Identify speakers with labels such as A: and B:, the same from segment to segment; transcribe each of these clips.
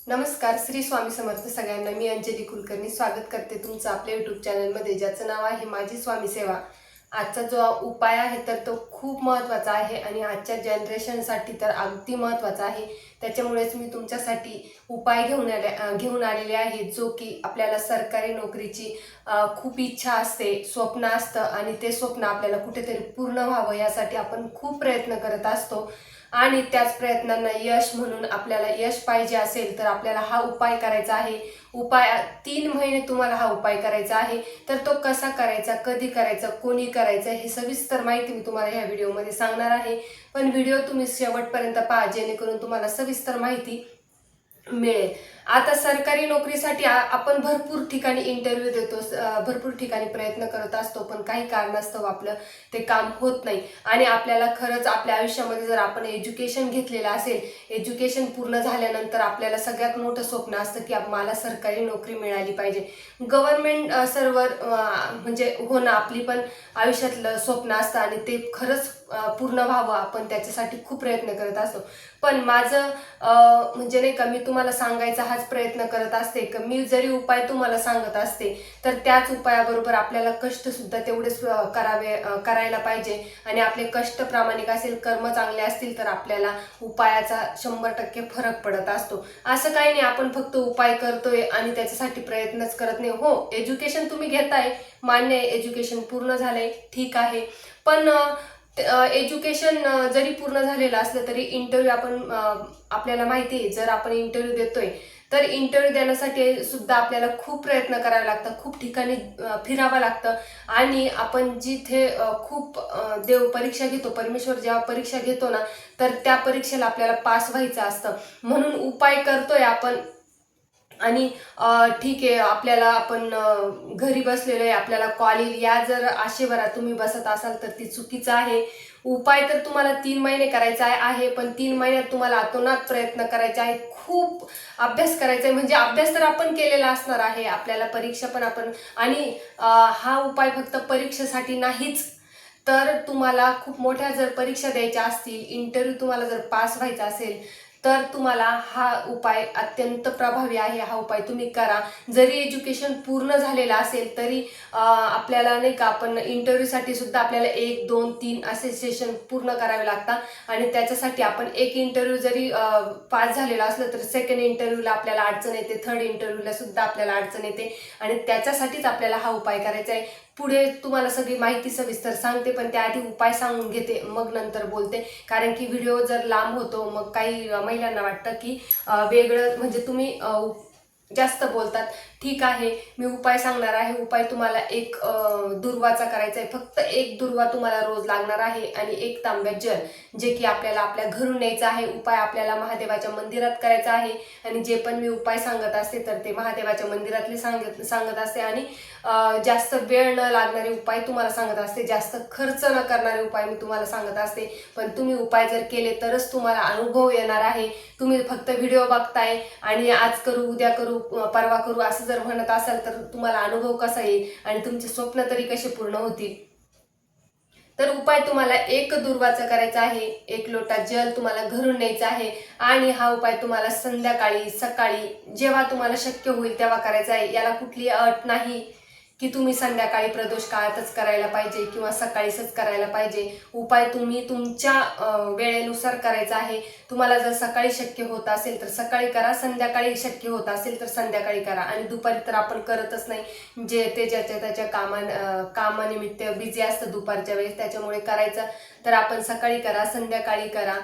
A: नमस्कार, श्री स्वामी समर्थ सगळ्यांना. मी अंजली कुलकर्णी स्वागत करते तुमचं आपल्या यूट्यूब चॅनलमध्ये, ज्याचं नाव आहे माझी स्वामी सेवा. आजचा जो उपाय आहे तर तो खूप महत्त्वाचा आहे आणि आजच्या जनरेशनसाठी तर अगदी महत्त्वाचा आहे. त्याच्यामुळेच मी तुमच्यासाठी उपाय घेऊन आलेले आहे, जो की आपल्याला सरकारी नोकरीची खूप इच्छा असते, स्वप्न असतं आणि ते स्वप्न आपल्याला कुठेतरी पूर्ण व्हावं यासाठी आपण खूप प्रयत्न करत असतो. आणि त्याच प्रयत्नांना यश म्हणून आपल्याला यश पाहिजे असेल तर आपल्याला हा उपाय करायचा आहे. 3 महिने तुम्हाला हा उपाय करायचा आहे. तर तो कसा करायचा, कधी करायचा, कोणी करायचा, हे सविस्तर माहिती मी तुम्हाला ह्या व्हिडिओमध्ये सांगणार आहे. पण व्हिडिओ तुम्ही शेवटपर्यंत पहा, जेणेकरून तुम्हाला सविस्तर माहिती मिळेल. आता सरकारी नोकरीसाठी आपण भरपूर ठिकाणी इंटरव्ह्यू देतो, भरपूर ठिकाणी प्रयत्न करत असतो, पण काही कारणास्तव आपलं ते काम होत नाही. आणि आपल्याला खरंच आपल्या आयुष्यामध्ये जर आपण एज्युकेशन घेतलेलं असेल, एज्युकेशन पूर्ण झाल्यानंतर आपल्याला सगळ्यात मोठं स्वप्न असतं की मला सरकारी नोकरी मिळाली पाहिजे. गव्हर्नमेंट सर्व्हर म्हणजे होणं आपली पण आयुष्यातलं स्वप्न असतं आणि ते खरंच पूर्ण व्हावं, आपण त्याच्यासाठी खूप प्रयत्न करत असतो. पण माझं म्हणजे नाही का, मी तुम्हाला सांगायचा हाच प्रयत्न करत असते की मी जरी उपाय तुम्हाला सांगत असते तर त्याच उपायाबरोबर आपल्याला कष्ट सुद्धा तेवढेच करायला पाहिजे. आणि आपले कष्ट प्रामाणिक असेल, कर्म चांगले असतील तर आपल्याला उपायाचा 100% फरक पडत असतो. असं काही नाही आपण फक्त उपाय करतोय आणि त्याच्यासाठी प्रयत्नच करत नाही. हो, एज्युकेशन तुम्ही घेताय, मान्य आहे, एज्युकेशन पूर्ण झालंय, ठीक आहे. पण एज्युकेशन जरी पूर्ण झालेलं असलं तरी इंटरव्ह्यू आपल्याला माहिती आहे, जर आपण इंटरव्ह्यू देतोय तर इंटरव्ह्यू देण्यासाठी सुद्धा आपल्याला खूप प्रयत्न करावे लागतात, खूप ठिकाणी फिरावं लागतं. आणि आपण जिथे खूप देव परीक्षा घेतो, परमेश्वर जेव्हा परीक्षा घेतो ना, तर त्या परीक्षेला आपल्याला पास व्हायचं असतं. म्हणून उपाय करतोय आपण आणि ठीक आहे, आपल्याला आपण घरी बसलेलो आहे, आपल्याला कॉल येईल या जर आशेवर तुम्ही बसत असाल तर ती चुकीचं आहे. उपाय तर तुम्हाला 3 महिने करायचा आहे, पण 3 महिन्यात तुम्हाला अतोनात प्रयत्न करायचे आहे, खूप अभ्यास करायचा आहे. म्हणजे अभ्यास तर आपण केलेला असणार आहे, आपल्याला परीक्षा पण आपण. आणि हा उपाय फक्त परीक्षेसाठी नाहीच, तर तुम्हाला खूप मोठ्या जर परीक्षा द्यायच्या असतील, इंटरव्ह्यू तुम्हाला जर पास व्हायचा असेल तर तुम्हाला हा उपाय अत्यंत प्रभावी आहे. हा उपाय तुम्ही करा. जरी एज्युकेशन पूर्ण झालेलं असेल तरी आपल्याला नाही का, आपण इंटरव्ह्यूसाठी सुद्धा आपल्याला 1, 2, 3 असे सेशन पूर्ण करावे लागतात. आणि त्याच्यासाठी आपण एक इंटरव्ह्यू जरी पास झालेला असलं तर सेकंड इंटरव्ह्यूला आपल्याला अडचण येते, थर्ड इंटरव्ह्यूला सुद्धा आपल्याला अडचण येते. आणि त्याच्यासाठीच आपल्याला हा उपाय करायचा आहे. पुढे तुम्हाला सगळी माहिती सविस्तर सांगते, पण त्याआधी उपाय सांगून घेते, मग नंतर बोलते. कारण की व्हिडिओ जर लांब होतो, मग काही महिलांना वाटतं की वेगळं म्हणजे तुम्ही जास्त बोलतात. ठीक आहे, मी उपाय सांगणार आहे. उपाय तुम्हाला एक दुर्वाचा करायचा आहे. फक्त एक दुर्वा तुम्हाला रोज लागणार आहे आणि 1 तांब्यात जल, जे की आपल्याला आपल्या घरून न्यायचं आहे. उपाय आपल्याला महादेवाच्या मंदिरात करायचा आहे. आणि जे पण मी उपाय सांगत असते तर ते महादेवाच्या मंदिरातले सांगत असते. आणि जास्त वेळ न लागणारे उपाय तुम्हाला सांगत असते, जास्त खर्च न करणारे उपाय मी तुम्हाला सांगत असते. पण तुम्ही उपाय जर केले तरच तुम्हाला अनुभव येणार आहे. तुम्ही फक्त व्हिडिओ बघताय आणि आज करू, उद्या करू, परवा करू असं जर म्हणत असाल तर तुम्हाला अनुभव कसा येईल आणि तुमचे स्वप्न तरी कसे पूर्ण होतील. तर उपाय तुम्हाला एक दुर्वाचा करायचा आहे. 1 लोटा जल तुम्हाला घरून न्यायचं आहे. आणि हा उपाय तुम्हाला संध्याकाळी, सकाळी जेव्हा तुम्हाला शक्य होईल तेव्हा करायचा आहे. याला कुठली अट नाही की तुम्ही संध्याकाळी प्रदोष काळातच करायला पाहिजे किंवा सकाळीच करायला पाहिजे. उपाय तुम्ही तुमच्या वेळेनुसार करायचा आहे. तुम्हाला जर सकाळी शक्य होत असेल तर सकाळी करा, संध्याकाळी शक्य होत असेल तर संध्याकाळी करा. आणि दुपारी तर आपण करतच नाही, जे ते ज्याच्या त्याच्या कामानिमित्त बिझी असतं दुपारच्या वेळेस, त्याच्यामुळे करायचं तर आपण सकाळी करा, संध्याकाळी करा.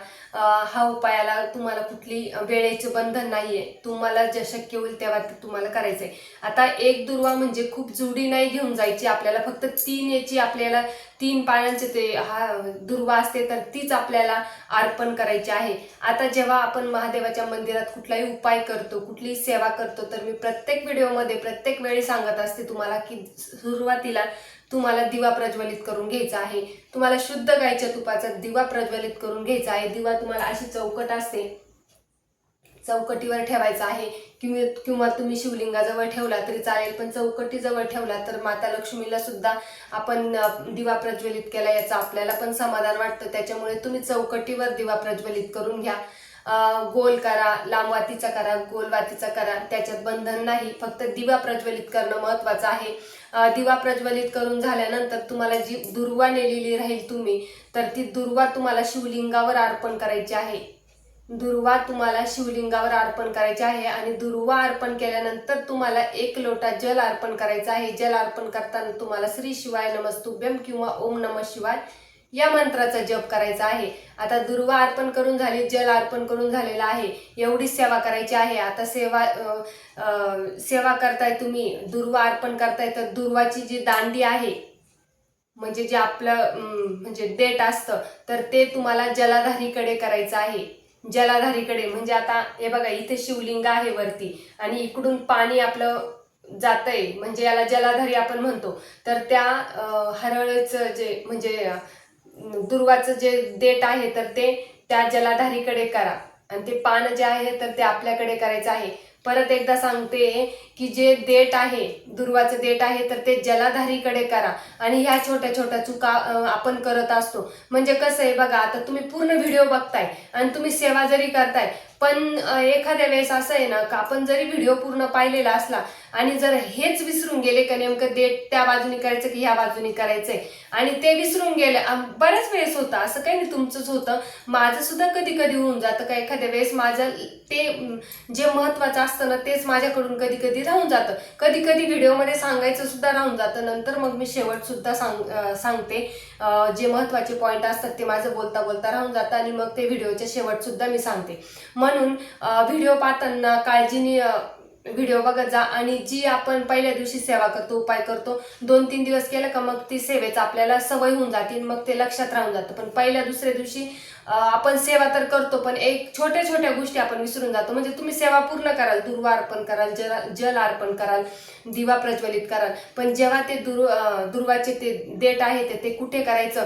A: हा उपायाला तुम्हाला कुठली वेळेचे बंधन नाहीये, तुम्हाला जे शक्य होईल तेव्हा तुम्हाला करायचंय. आता एक दुर्वा म्हणजे खूप जुडी नाही घेऊन जायची आपल्याला, फक्त 3 याची आपल्याला 3 पानांचे ते हा दुर्वा असते तर तीच आपल्याला अर्पण करायची आहे. आता जेव्हा आपण महादेवाच्या मंदिरात कुठलाही उपाय करतो, कुठलीही सेवा करतो, तर मी प्रत्येक व्हिडिओमध्ये प्रत्येक वेळी सांगत असते तुम्हाला की सुरुवातीला तुम्हाला दिवा प्रज्वलित करून घ्यायचा आहे. तुम्हाला शुद्ध गाईच्या तुपाचा दिवा प्रज्वलित करून घ्यायचा आहे. दिवा तुम्हाला अशी चौकट असते, चौकटीवर ठेवायचा आहे किंवा तुम्ही शिवलिंगाजवळ ठेवला तरी चालेल, पण चौकटीजवळ ठेवला तर माता लक्ष्मीला सुद्धा आपण दिवा प्रज्वलित केला याचं आपल्याला पण समाधान वाटतं. त्याच्यामुळे तुम्ही चौकटीवर दिवा प्रज्वलित करून घ्या. गोल करा, लांब वातीचा करा, गोल वातीचा करा, त्याच्यात बंधन नाही. फक्त दिवा प्रज्वलित करणं महत्त्वाचं आहे. दिवा प्रज्वलित करून झाल्यानंतर तुम्हाला जी दुर्वा नेलेली राहील तुम्ही, तर ती दुर्वा तुम्हाला शिवलिंगावर अर्पण करायची आहे. दुर्वा तुम्हाला शिवलिंगावर अर्पण करायची आहे आणि दुर्वा अर्पण केल्यानंतर तुम्हाला 1 लोटा जल अर्पण करायचं आहे. जल अर्पण करताना तुम्हाला श्री शिवाय नमस्तुभ्यम किंवा ओम नमः शिवाय या मंत्राचा जप करायचा आहे. आता दुर्वा अर्पण करून झाली, जल अर्पण करून झालेला आहे, एवढी सेवा करायची आहे. आता सेवा करताय तुम्ही, दुर्वा अर्पण करताय, तर दुर्वाची जी दांडी आहे म्हणजे जे आपलं म्हणजे देठ असतं, तर ते तुम्हाला जलाधारीकडे करायचं आहे. जलाधारीकडे म्हणजे आता हे बघा, इथे शिवलिंग आहे वरती आणि इकडून पाणी आपलं जातंय, म्हणजे याला जलाधारी आपण म्हणतो. तर त्या हरळचं जे म्हणजे दुर्वाचं जे देठ आहे, तर ते त्या जलाधारीकडे करा आणि ते पान जे आहे तर ते आपल्याकडे करायचं आहे. परत एकदा सांगते की जे देठ आहे, दुर्वाचं देठ आहे, तर ते जलाधारीकडे करा. आणि ह्या छोट्या छोट्या चुका आपण करत असतो. म्हणजे कसं आहे बघा, आता तुम्ही पूर्ण व्हिडिओ बघताय आणि तुम्ही सेवा जरी करताय, पण एखाद्या वेळेस असं आहे ना, का आपण जरी व्हिडिओ पूर्ण पाहिलेला असला आणि जर हेच विसरून गेले का नेमकं देठ त्या बाजूनी करायचं की ह्या बाजूनी करायचंय आणि ते विसरून गेले, बऱ्याच वेळेस होतं असं, काही नाही तुमचंच होतं, माझं सुद्धा कधी कधी होऊन जातं का एखाद्या वेळेस माझं ते जे महत्त्वाचं असतं ना तेच माझ्याकडून कधी कधी राहून जातं. कधी कधी व्हिडिओमध्ये सांगायचं सुद्धा राहून जातं. नंतर मग मी शेवट सुद्धा सांगते, जे महत्त्वाचे पॉईंट असतात ते माझं बोलता बोलता राहून जातं आणि मग ते व्हिडिओच्या शेवट सुद्धा मी सांगते. म्हणून व्हिडिओ पाहताना काळजीने व्हिडिओ बघत जा. आणि जी आपण पहिल्या दिवशी सेवा करतो, उपाय करतो, 2-3 दिवस केलं का मग ती सेवेचा आपल्याला सवय होऊन जाते, मग ते लक्षात राहून जातं. पण पहिल्या दुसऱ्या दिवशी आपण सेवा तर करतो, पण एक छोट्या छोट्या गोष्टी आपण विसरून जातो. म्हणजे तुम्ही सेवा पूर्ण कराल, दुर्वा अर्पण कराल, जल अर्पण कराल, दिवा प्रज्वलित कराल, पण जेव्हा ते दुर्वाचे ते देठ आहे ते कुठे करायचं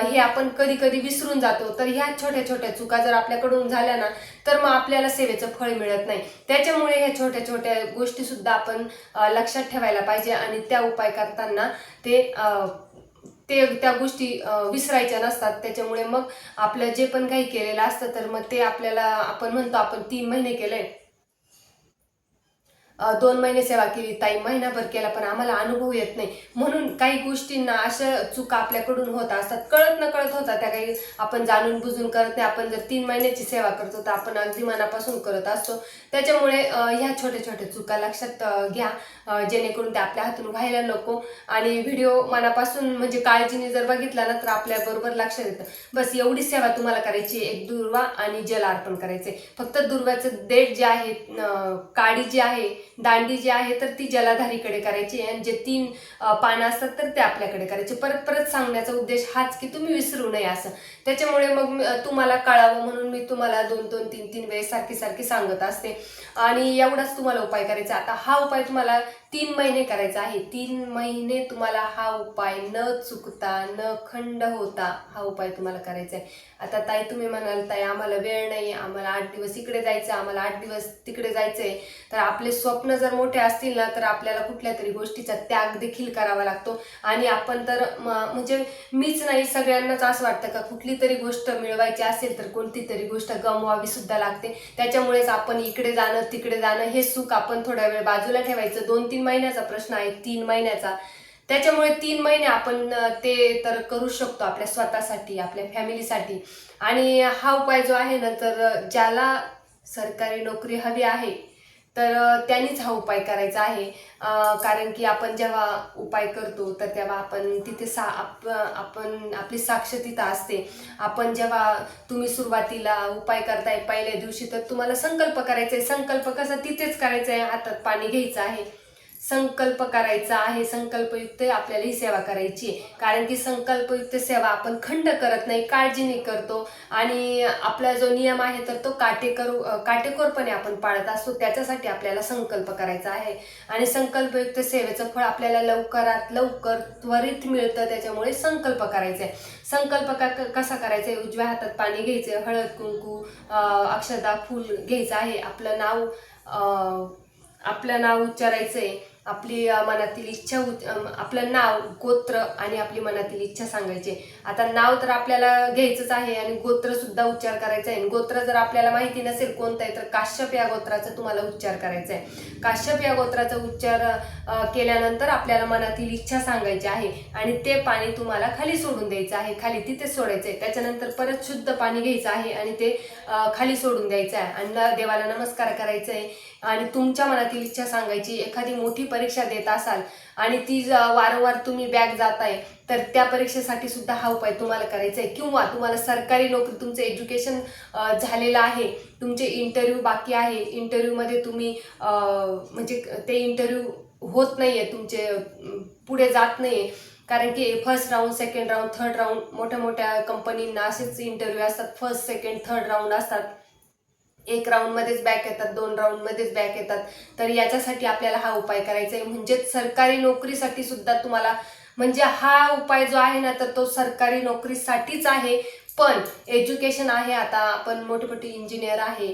A: हे आपण कधी कधी विसरून जातो. तर ह्या छोट्या छोट्या चुका जर आपल्याकडून झाल्या ना, तर मग आपल्याला सेवेचं फळ मिळत नाही. त्याच्यामुळे ह्या छोट्या छोट्या गोष्टी सुद्धा आपण लक्षात ठेवायला पाहिजे आणि त्या उपाय करताना त्या गोष्टी विसरायच्या नसतात. त्याच्यामुळे मग आपलं जे पण काही केलेलं असतं तर मग ते आपल्याला, आपण म्हणतो आपण 3 महिने केले, 2 महिने सेवा केली ताई, महिनाभर केला, पण आम्हाला अनुभव येत नाही. म्हणून काही गोष्टींना अशा चुका आपल्याकडून होत असतात, कळत न कळत होतात त्या, काही आपण जाणून बुजून करत नाही. आपण जर 3 महिन्याची सेवा करतो तर आपण अगदी मनापासून करत असतो. त्याच्यामुळे ह्या छोट्या छोट्या चुका लक्षात घ्या, जेणेकरून ते आपल्या हातून व्हायला नको. आणि व्हिडिओ मनापासून म्हणजे काळजीने जर बघितला ना तर आपल्याबरोबर लक्षात येतं. बस एवढी सेवा तुम्हाला करायची, एक दुर्वा आणि जल अर्पण करायचे. फक्त दुर्वाचं देठ जे आहे, काडी जी आहे, दांडी जी आहे, तर ती जलाधारीकडे करायची आणि जे 3 पानं असतात तर ते आपल्याकडे करायचे. परत परत सांगण्याचा उद्देश हाच की तुम्ही विसरू नये असं. त्याच्यामुळे मग तुम्हाला कळावं म्हणून मी तुम्हाला 2-2, 3-3 वेळेस सारखी सारखी सांगत असते. आणि एवढाच तुम्हाला उपाय करायचा. आता हा उपाय तुम्हाला 3 महिने करायचा आहे. 3 महिने तुम्हाला हा उपाय न चुकता, न खंड होता हा उपाय तुम्हाला करायचा आहे. आता ताई तुम्ही म्हणाल, ताई आम्हाला वेळ नाही, आम्हाला 8 दिवस इकडे जायचं, आम्हाला 8 दिवस तिकडे जायचंय. तर आपले स्वप्न जर मोठे असतील ना तर आपल्याला कुठल्या तरी गोष्टीचा त्याग देखील करावा लागतो. आणि आपण तर म्हणजे मीच नाही, सगळ्यांनाच असं वाटतं का कुठली तरी गोष्ट मिळवायची असेल तर कोणती तरी गोष्ट गमवावी सुद्धा लागते. त्याच्यामुळेच आपण इकडे जाणं तिकडे जाणं हे सुख आपण थोडा वेळ बाजूला ठेवायचं. 2-3 महिन्याचा प्रश्न आहे, 3 महिन्याचा. त्याच्यामुळे 3 महिने आपण ते तर करू शकतो आपल्या स्वतःसाठी, आपल्या फॅमिलीसाठी. आणि हा उपाय जो आहे ना, तर ज्याला सरकारी नोकरी हवी आहे तर त्यांनीच हा उपाय करायचा आहे. कारण की आपण जेव्हा उपाय करतो तर तेव्हा आपण तिथे आपण आपली साक्ष तिथं असते. आपण जेव्हा तुम्ही सुरुवातीला उपाय करताय पहिल्या दिवशी तर तुम्हाला संकल्प करायचा आहे. संकल्प कसा तिथेच करायचा आहे, हातात पाणी घ्यायचं आहे, संकल्प करायचा आहे. संकल्पयुक्त आपल्याला ही सेवा करायची आहे. कारण की संकल्पयुक्त सेवा आपण खंड करत नाही, काळजीने करतो. आणि आपला जो नियम आहे तर तो काटेकोरपणे आपण पाळत असतो. त्याच्यासाठी आपल्याला संकल्प करायचा आहे. आणि संकल्पयुक्त सेवेचं फळ आपल्याला लवकरात लवकर त्वरित मिळतं. त्याच्यामुळे संकल्प करायचा आहे. संकल्प कसा करायचा आहे, उजव्या हातात पाणी घ्यायचं, हळद कुंकू अक्षता फूल घ्यायचं आहे, आपलं नाव उच्चारायचंय. आपली मनातील इच्छा आपलं नाव, गोत्र आणि आपली मनातील इच्छा सांगायची. आता नाव तर आपल्याला घ्यायचंच आहे आणि गोत्र सुद्धा उच्चार करायचा आहे. गोत्र जर आपल्याला माहिती नसेल कोणतं आहे तर काश्यप या गोत्राचा तुम्हाला उच्चार करायचा आहे. काश्यप या गोत्राचा उच्चार केल्यानंतर आपल्याला मनातील इच्छा सांगायची आहे आणि ते पाणी तुम्हाला खाली सोडून द्यायचं आहे. खाली तिथे सोडायचं आहे. त्याच्यानंतर परत शुद्ध पाणी घ्यायचं आहे आणि ते खाली सोडून द्यायचं आहे आणि देवाला नमस्कार करायचा आहे आणि तुमच्या मनातील इच्छा सांगायची. एखादी मोठी परीक्षा देत असाल आणि ती वारंवार तुम्ही बॅक जाताय तर त्या परीक्षेसाठी सुद्धा हा उपाय तुम्हाला करायचा आहे. किंवा तुम्हाला सरकारी नोकरी, तुमचं एज्युकेशन झालेलं आहे, तुमचे इंटरव्ह्यू बाकी आहे, इंटरव्ह्यूमध्ये तुम्ही म्हणजे ते इंटरव्ह्यू होत नाही आहे, तुमचे पुढे जात नाही आहे, कारण की first round, second round, third round, मोठ्या मोठ्या कंपनींना असेच इंटरव्ह्यू असतात. फर्स्ट, सेकंड, थर्ड राऊंड असतात. एक राऊंडमध्येच बॅक येतात, 2 राऊंडमध्येच बॅक येतात. तर याच्यासाठी आपल्याला हा उपाय करायचा आहे. म्हणजे सरकारी नोकरीसाठी सुद्धा तुम्हाला, म्हणजे हा उपाय जो आहे ना तर तो सरकारी नोकरीसाठीच आहे. पण एज्युकेशन आहे, आता आपण मोठे मोठे इंजिनियर आहे,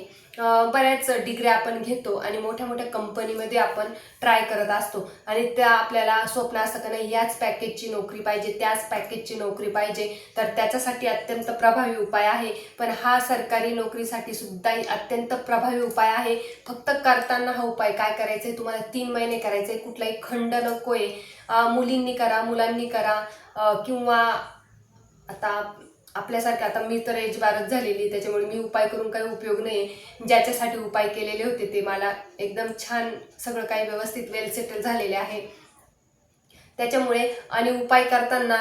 A: बऱ्याच डिग्र्या आपण घेतो आणि मोठ्या मोठ्या कंपनीमध्ये आपण ट्राय करत असतो आणि त्या आपल्याला स्वप्न असतं का नाही याच पॅकेजची नोकरी पाहिजे, त्याच पॅकेजची नोकरी पाहिजे. तर त्याच्यासाठी अत्यंत प्रभावी उपाय आहे. पण हा सरकारी नोकरीसाठी सुद्धा अत्यंत प्रभावी उपाय आहे. फक्त करताना हा उपाय काय करायचा आहे, तुम्हाला 3 महिने करायचा आहे. कुठलाही खंड नको आहे. मुलींनी करा, मुलांनी करा, किंवा आता आपल्यासारखं, आता मी तर एज बारच झालेली, त्याच्यामुळे मी उपाय करून काही उपयोग नाही. ज्याच्यासाठी उपाय केलेले होते ते मला एकदम छान सगळं काही व्यवस्थित वेल सेटल झालेले आहे. त्याच्यामुळे आणि उपाय करताना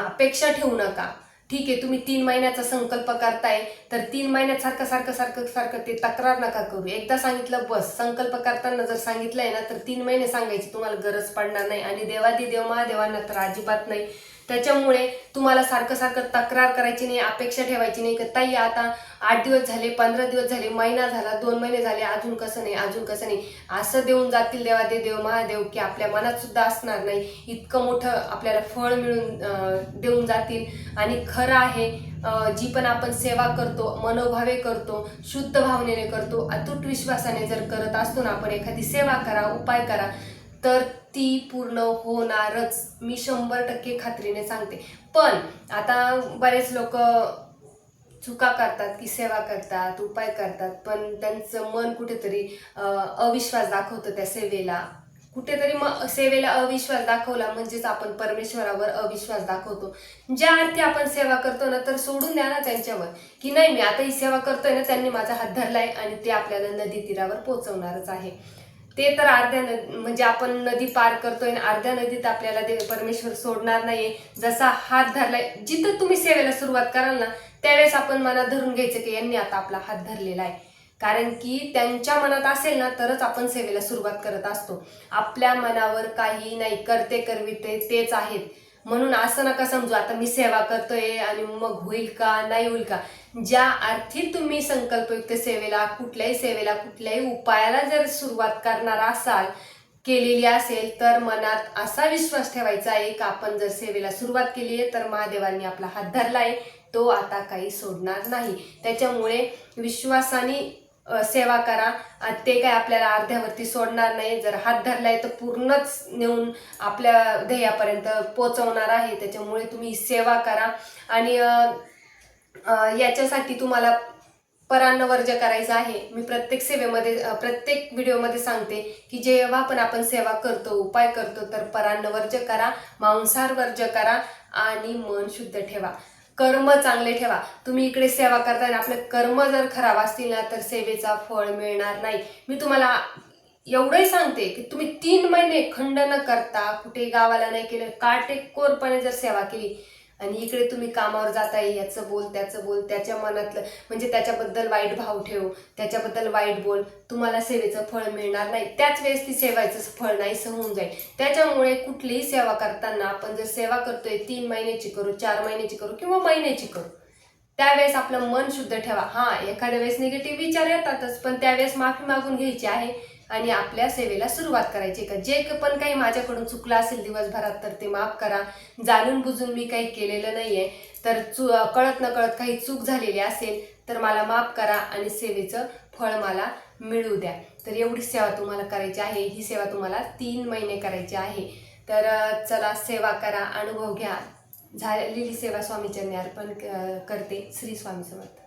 A: अपेक्षा ठेवू नका. ठीक आहे, तुम्ही 3 महिन्याचा संकल्प करताय तर 3 महिन्यात सारखं सारखं सारखं सारखं ते तक्रार नका करू. एकदा सांगितलं बस. संकल्प करताना जर सांगितलंय ना तर 3 महिने सांगायची तुम्हाला गरज पडणार नाही आणि देवादिदेव महादेवांना तर अजिबात नाही. त्याच्यामुळे तुम्हाला सारखं सारखं तक्रार करायची नाही, अपेक्षा ठेवायची नाही की ताई आता 8 दिवस झाले, 15 दिवस झाले, महिना झाला, 2 महिने झाले, अजून कसं नाही, अजून कसं नाही. असं देऊन जातील देवादिदेव महादेव की आपल्या मनात सुद्धा असणार नाही इतकं मोठं आपल्याला फळ मिळून देऊन जातील. आणि खरं आहे, जी पण आपण सेवा करतो, मनोभावे करतो, शुद्ध भावनेने करतो, अतूट विश्वासाने जर करत असतो ना आपण एखादी सेवा करा, उपाय करा, तर ती पूर्ण होणारच. मी 100% खात्रीने सांगते. पण आता बरेच लोक चुका करतात की सेवा करतात, उपाय करतात, पण त्यांचं मन कुठेतरी अविश्वास दाखवतं त्या सेवेला. कुठेतरी मग सेवेला अविश्वास दाखवला म्हणजेच आपण परमेश्वरावर अविश्वास दाखवतो. ज्या अर्थी आपण सेवा करतो ना तर सोडून द्या ना त्यांच्यावर, की नाही मी आता ही सेवा करतोय ना, त्यांनी माझा हात धरलाय आणि ते आपल्याला नदी तीरावर पोहोचवणारच आहे. ते तर अर्ध्या म्हणजे आपण नदी पार करतोय आणि अर्ध्या नदीत आपल्याला ते परमेश्वर सोडणार नाहीये. जसा हात धरलाय, जिथं तुम्ही सेवेला सुरुवात कराल ना त्यावेळेस आपण मनात धरून घ्यायचं की यांनी आता आपला हात धरलेला आहे. कारण की त्यांच्या मनात असेल ना तरच आपण सेवेला सुरुवात करत असतो. आपल्या मनावर काही नाही, करते करविते तेच आहेत. म्हणून असं नका समजू आता मी सेवा करतोय आणि मग होईल का नाही होईल का. ज्या अर्थी तुम्ही संकल्पयुक्त सेवेला, कुठल्याही सेवेला, कुठल्याही उपायाला जर सुरुवात करणार असाल, केलेली असेल, तर मनात असा विश्वास ठेवायचा आहे की आपण जर सेवेला सुरुवात केली आहे तर महादेवांनी आपला हात धरलाय, तो आता काही सोडणार नाही. त्याच्यामुळे विश्वासाने सेवा करा. ते काय आपल्याला अर्ध्यावरती सोडणार नाही. जर हात धरलाय तर पूर्णच नेऊन आपल्या ध्येयापर्यंत पोहोचवणार आहे. त्याच्यामुळे तुम्ही सेवा करा आणि याच्यासाठी तुम्हाला परान्न वर्ज्य करायचं आहे. मी प्रत्येक सेवेमध्ये, प्रत्येक व्हिडिओमध्ये सांगते की जेव्हा पण आपण सेवा करतो, उपाय करतो, तर परान्न वर्ज्य करा, मांसाहार वर्ज्य करा आणि मन शुद्ध ठेवा, कर्म चांगले ठेवा. तुम्ही इकडे सेवा करताना आपले कर्म जर खराब असतील ना तर सेवेचा फळ मिळणार नाही. मी तुम्हाला एवढंही सांगते की तुम्ही 3 महिने खंड न करता, कुठे गावाला नाही केलं, काटेकोरपणे जर सेवा केली आणि इकडे तुम्ही कामावर जाताय, याचं बोल, त्याचं बोल, त्याच्या मनातलं म्हणजे त्याच्याबद्दल वाईट भाव ठेव, त्याच्याबद्दल वाईट बोल, तुम्हाला सेवेचं फळ मिळणार नाही. त्याच वेळेस ती सेवेचं फळ नाहीसं होऊन जाईल. त्याच्यामुळे कुठलीही सेवा करताना आपण जर सेवा करतोय 3 महिन्याची करू, 4 महिन्याची करू किंवा महिन्याची करू, त्यावेळेस आपलं मन शुद्ध ठेवा. हां, एखाद्या वेळेस निगेटिव्ह विचार येतातच, पण त्यावेळेस माफी मागून घ्यायची आहे आणि आपल्या सेवेला सुरुवात करायची. का जे पण काही माझ्याकडून चुकलं असेल दिवसभरात तर ते माफ करा. जाणून बुजून मी काही केलेलं नाहीये, तर कळत न कळत काही चूक झालेली असेल तर मला माफ करा आणि सेवेचं फळ मला मिळू द्या. तर एवढी सेवा तुम्हाला करायची आहे. ही सेवा तुम्हाला 3 महिने करायची आहे. तर चला सेवा करा, अनुभव घ्या. झालेली सेवा स्वामीचरणी अर्पण करते. श्री स्वामी समर्थ.